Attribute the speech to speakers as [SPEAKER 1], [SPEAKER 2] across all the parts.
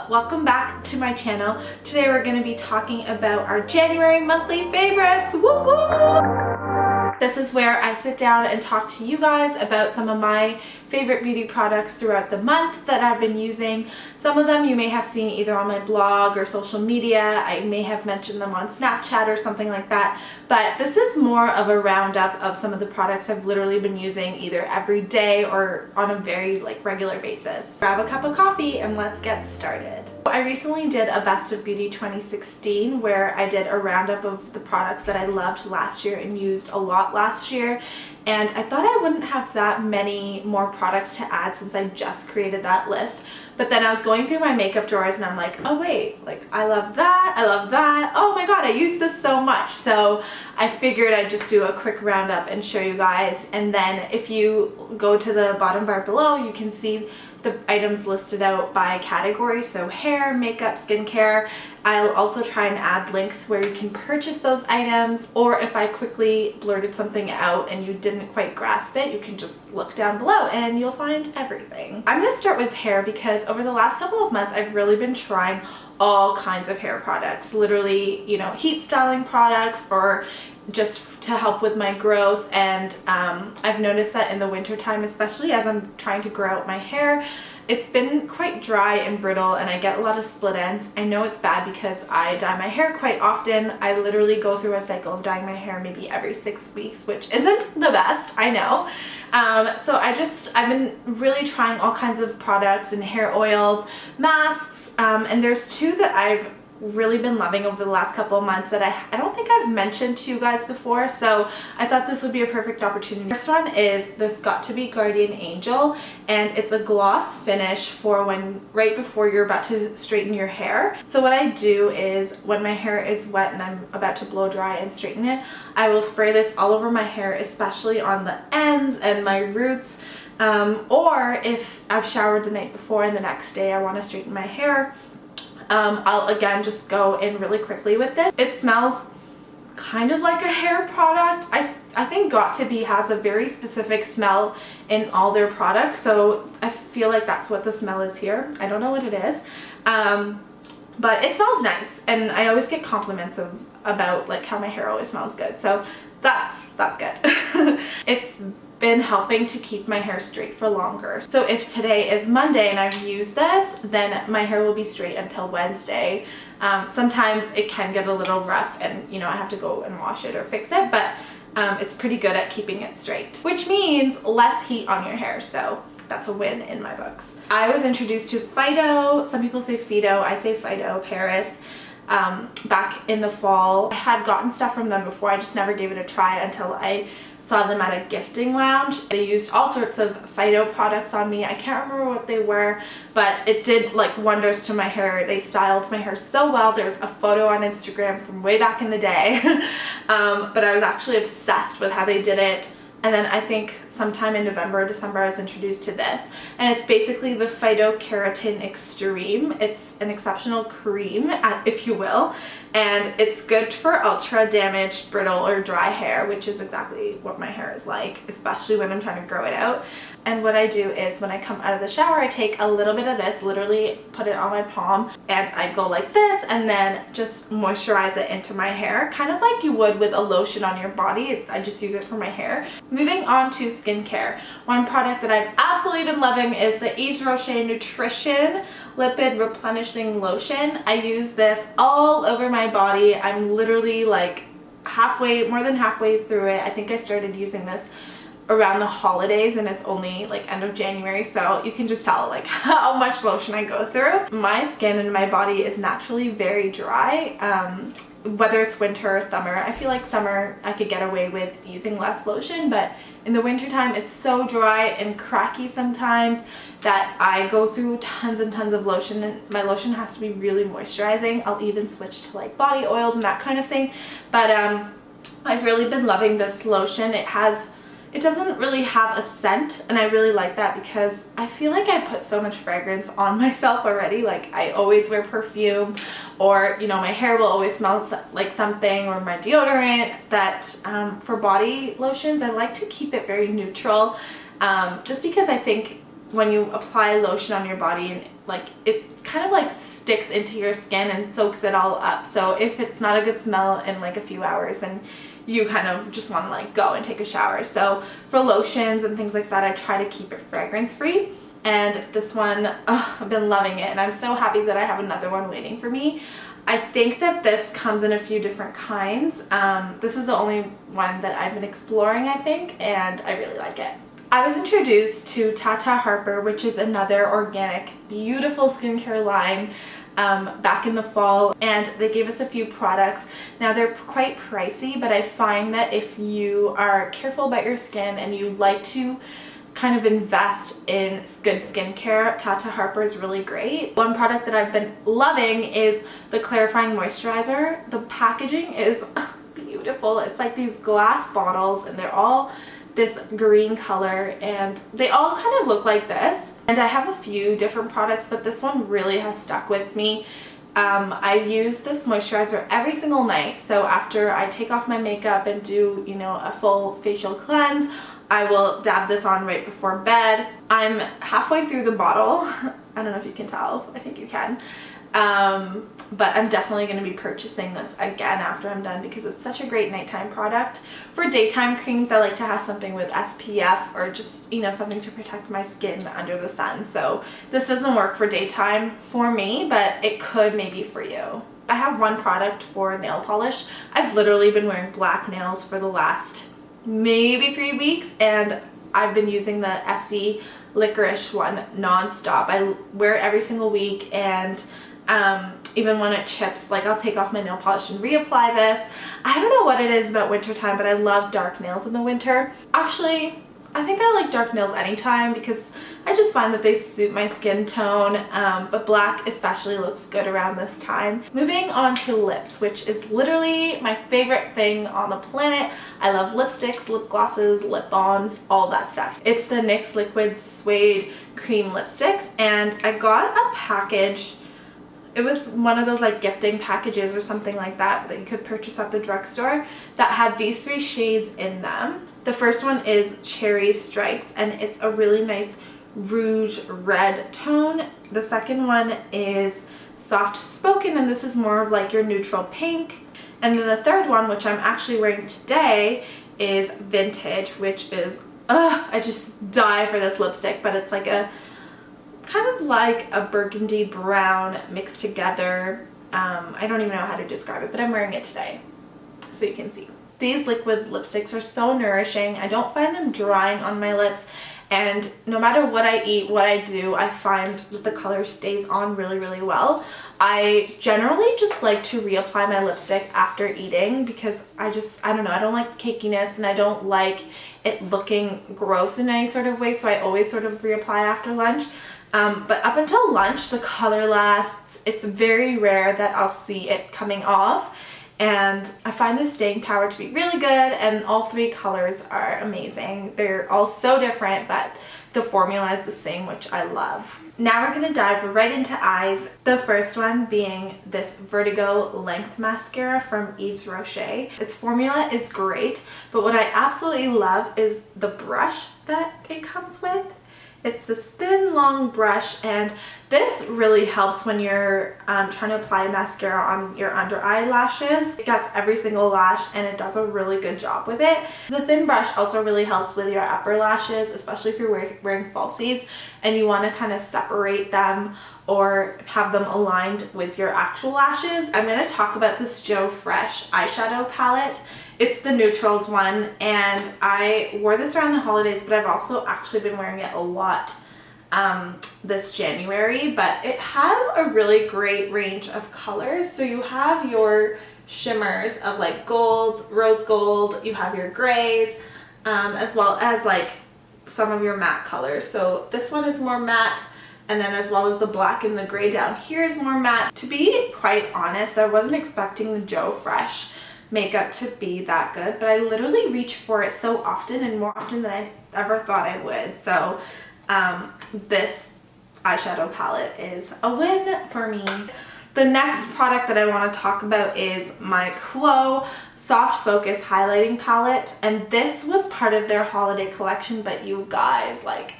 [SPEAKER 1] welcome back to my channel. Today we're going to be talking about our January monthly favorites. Woo woo! This is where I sit down and talk to you guys about some of my favorite beauty products throughout the month that I've been using. Some of them you may have seen either on my blog or social media. I may have mentioned them on Snapchat or something like that. But this is more of a roundup of some of the products I've literally been using either every day or on a very regular basis. Grab a cup of coffee and let's get started. I recently did a Best of Beauty 2016 where I did a roundup of the products that I loved last year and used a lot last year, and I thought I wouldn't have that many more products to add since I just created that list. But then I was going through my makeup drawers and I'm like, oh wait, I love that, I love that, oh my god, I use this so much. So I figured I'd just do a quick roundup and show you guys, and then if you go to the bottom bar below you can see the items listed out by category, so hair, makeup, skincare. I'll also try and add links where you can purchase those items, or if I quickly blurted something out and you didn't quite grasp it, you can just look down below and you'll find everything. I'm going to start with hair because over the last couple of months I've really been trying all kinds of hair products, literally, heat styling products or just to help with my growth. And I've noticed that in the winter time, especially as I'm trying to grow out my hair, it's been quite dry and brittle and I get a lot of split ends. I know it's bad because I dye my hair quite often. I literally go through a cycle of dyeing my hair maybe every 6 weeks, which isn't the best, I know. So I've been really trying all kinds of products and hair oils, masks, and there's two that I've really been loving over the last couple of months that I don't think I've mentioned to you guys before, so I thought this would be a perfect opportunity. First one is this Got To Be Guardian Angel, and it's a gloss finish for right before you're about to straighten your hair. So what I do is when my hair is wet and I'm about to blow dry and straighten it, I will spray this all over my hair, especially on the ends and my roots. Or if I've showered the night before and the next day I want to straighten my hair, I'll again just go in really quickly with this. It smells kind of like a hair product. I think Got To Be has a very specific smell in all their products, so I feel like that's what the smell is here. I don't know what it is, but it smells nice, and I always get compliments about how my hair always smells good, so that's good. It's been helping to keep my hair straight for longer. So if today is Monday and I've used this, then my hair will be straight until Wednesday. Sometimes it can get a little rough and I have to go and wash it or fix it, but it's pretty good at keeping it straight, which means less heat on your hair, so that's a win in my books. I was introduced to Fido, some people say Fido, I say Fido, Paris, back in the fall. I had gotten stuff from them before, I just never gave it a try until I saw them at a gifting lounge. They used all sorts of Fido products on me. I can't remember what they were, but it did wonders to my hair. They styled my hair so well. There's a photo on Instagram from way back in the day, but I was actually obsessed with how they did it. And then I think sometime in November or December I was introduced to this, and it's basically the Fido Keratin Extreme. It's an exceptional cream, if you will, and it's good for ultra damaged, brittle, or dry hair, which is exactly what my hair is like, especially when I'm trying to grow it out. And what I do is when I come out of the shower, I take a little bit of this, literally put it on my palm, and I go like this and then just moisturize it into my hair, kind of like you would with a lotion on your body. I just use it for my hair. Moving on to skincare. One product that I've absolutely been loving is the Yves Rocher Nutrition Lipid Replenishing Lotion. I use this all over my body. I'm literally more than halfway through it. I think I started using this around the holidays and it's only end of January, so you can just tell how much lotion I go through. My skin and my body is naturally very dry, whether it's winter or summer. I feel like summer I could get away with using less lotion, but in the winter time it's so dry and cracky sometimes that I go through tons and tons of lotion, and my lotion has to be really moisturizing. I'll even switch to body oils and that kind of thing, but I've really been loving this lotion. It doesn't really have a scent, and I really like that because I feel like I put so much fragrance on myself already. I always wear perfume, or my hair will always smell like something, or my deodorant. That for body lotions I like to keep it very neutral, just because I think when you apply lotion on your body and like it's kind of like sticks into your skin and soaks it all up. So if it's not a good smell in like a few hours, then you kind of just want to like go and take a shower. So for lotions and things like that, I try to keep it fragrance free. And this one, I've been loving it, and I'm so happy that I have another one waiting for me. I think that this comes in a few different kinds. This is the only one that I've been exploring, I think, and I really like it. I was introduced to Tata Harper, which is another organic, beautiful skincare line, back in the fall, and they gave us a few products. Now they're quite pricey, but I find that if you are careful about your skin and you like to kind of invest in good skincare, Tata Harper is really great. One product that I've been loving is the clarifying moisturizer. The packaging is beautiful. It's like these glass bottles, and they're all this green color, and they all kind of look like this. And I have a few different products, but this one really has stuck with me. I use this moisturizer every single night. So after I take off my makeup and do, you know, a full facial cleanse, I will dab this on right before bed. I'm halfway through the bottle. I don't know if you can tell. I think you can. But I'm definitely going to be purchasing this again after I'm done because it's such a great nighttime product. For daytime creams, I like to have something with SPF or just, you know, something to protect my skin under the sun. So this doesn't work for daytime for me, but it could maybe for you. I have one product for nail polish. I've literally been wearing black nails for the last maybe 3 weeks, and I've been using the Essie licorice one non-stop. I wear it every single week, and even when it chips, like I'll take off my nail polish and reapply this. I don't know what it is about wintertime, but I love dark nails in the winter. Actually, I think I like dark nails anytime because I just find that they suit my skin tone, but black especially looks good around this time. Moving on to lips, which is literally my favorite thing on the planet. I love lipsticks, lip glosses, lip balms, all that stuff. It's the NYX Liquid Suede Cream Lipsticks, and I got a package. It was one of those like gifting packages or something like that you could purchase at the drugstore that had these 3 shades in them. The first one is Cherry Strikes, and it's a really nice rouge red tone. The second one is Soft Spoken, and this is more of like your neutral pink. And then the third one, which I'm actually wearing today, is Vintage, which is, I just die for this lipstick, but it's like a kind of like a burgundy brown mixed together. I don't even know how to describe it, but I'm wearing it today so you can see. These liquid lipsticks are so nourishing. I don't find them drying on my lips, and no matter what I eat, what I do, I find that the color stays on really, really well. I generally just like to reapply my lipstick after eating because I don't know, I don't like the cakiness, and I don't like it looking gross in any sort of way, so I always sort of reapply after lunch. But up until lunch, the color lasts. It's very rare that I'll see it coming off. And I find the staying power to be really good, and all 3 colors are amazing. They're all so different, but the formula is the same, which I love. Now we're gonna dive right into eyes. The first one being this Vertigo Length Mascara from Yves Rocher. Its formula is great, but what I absolutely love is the brush that it comes with. It's this thin, long brush, and this really helps when you're trying to apply mascara on your under eyelashes. It gets every single lash, and it does a really good job with it. The thin brush also really helps with your upper lashes, especially if you're wearing falsies and you want to kind of separate them or have them aligned with your actual lashes. I'm going to talk about this Joe Fresh eyeshadow palette. It's the neutrals one, and I wore this around the holidays, but I've also actually been wearing it a lot this January. But it has a really great range of colors. So you have your shimmers of like golds, rose gold, you have your grays, as well as like some of your matte colors. So this one is more matte, and then as well as the black and the gray down here is more matte. To be quite honest, I wasn't expecting the Joe Fresh makeup to be that good, but I literally reach for it so often, and more often than I ever thought I would. So this eyeshadow palette is a win for me. The next product that I want to talk about is my Quo Soft Focus Highlighting Palette, and this was part of their holiday collection, but you guys, like,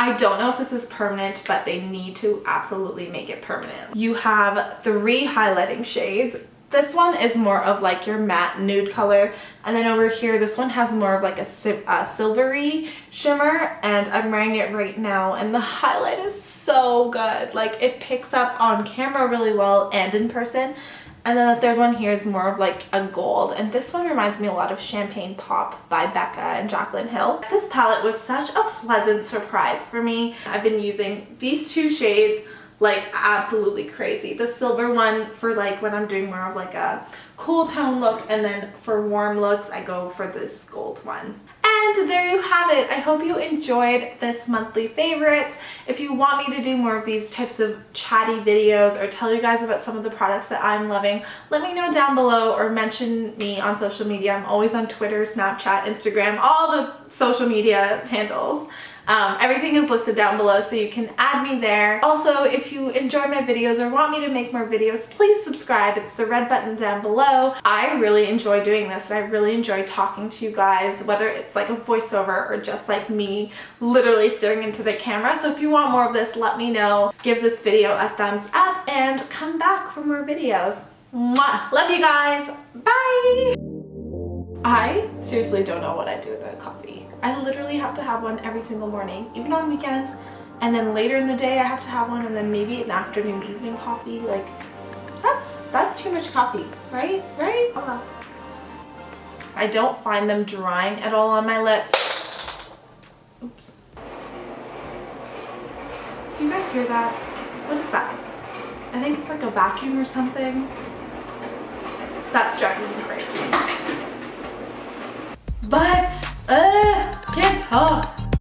[SPEAKER 1] I don't know if this is permanent, but they need to absolutely make it permanent. You have 3 highlighting shades. This one is more of like your matte nude color, and then over here this one has more of like a silvery shimmer, and I'm wearing it right now and the highlight is so good. Like it picks up on camera really well and in person. And then the third one here is more of like a gold, and this one reminds me a lot of Champagne Pop by Becca and Jaclyn Hill. This palette was such a pleasant surprise for me. I've been using these 2 shades like absolutely crazy. The silver one for like when I'm doing more of like a cool tone look, and then for warm looks I go for this gold one. And there you have it. I hope you enjoyed this monthly favorites. If you want me to do more of these types of chatty videos or tell you guys about some of the products that I'm loving, let me know down below or mention me on social media. I'm always on Twitter, Snapchat, Instagram, all the social media handles. Everything is listed down below so you can add me there. Also, if you enjoy my videos or want me to make more videos, please subscribe. It's the red button down below. I really enjoy doing this, and I really enjoy talking to you guys, whether it's like a voiceover or just like me literally staring into the camera. So if you want more of this, let me know. Give this video a thumbs up and come back for more videos. Mwah! Love you guys. Bye! I seriously don't know what I do with a coffee. I literally have to have one every single morning, even on weekends, and then later in the day I have to have one, and then maybe an afternoon evening coffee. Like that's too much coffee, right? I don't find them drying at all on my lips. Oops. Do you guys hear that? What is that? I think it's like a vacuum or something. That's driving me crazy. But can't talk.